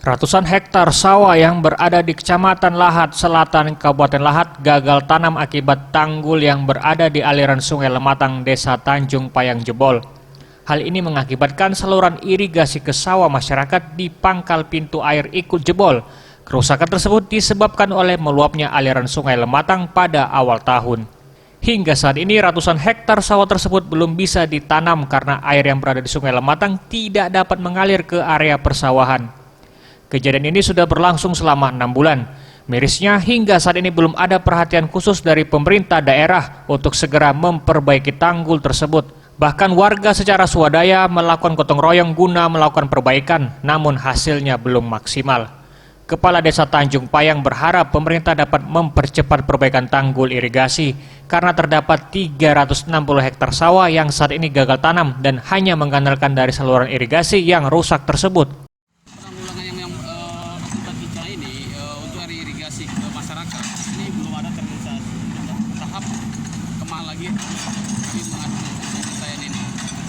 Ratusan hektar sawah yang berada di Kecamatan Lahat Selatan, Kabupaten Lahat gagal tanam akibat tanggul yang berada di aliran Sungai Lematang, Desa Tanjung Payang jebol. Hal ini mengakibatkan saluran irigasi ke sawah masyarakat di pangkal pintu air ikut jebol. Kerusakan tersebut disebabkan oleh meluapnya aliran Sungai Lematang pada awal tahun. Hingga saat ini ratusan hektar sawah tersebut belum bisa ditanam karena air yang berada di Sungai Lematang tidak dapat mengalir ke area persawahan. Kejadian ini sudah berlangsung selama 6 bulan. Mirisnya hingga saat ini belum ada perhatian khusus dari pemerintah daerah untuk segera memperbaiki tanggul tersebut. Bahkan warga secara swadaya melakukan gotong royong guna melakukan perbaikan, namun hasilnya belum maksimal. Kepala Desa Tanjung Payang berharap pemerintah dapat mempercepat perbaikan tanggul irigasi karena terdapat 360 hektar sawah yang saat ini gagal tanam dan hanya mengandalkan dari saluran irigasi yang rusak tersebut. Untuk air irigasi ke masyarakat ini belum ada terrealisasi. Tahap kemah lagi kami mengadu saya ini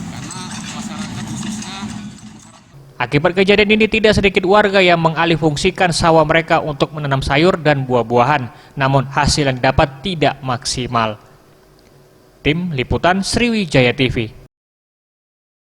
karena masyarakat khususnya. Akibat kejadian ini tidak sedikit warga yang mengalihfungsikan sawah mereka untuk menanam sayur dan buah-buahan, namun hasil yang didapat tidak maksimal. Tim Liputan Sriwijaya TV.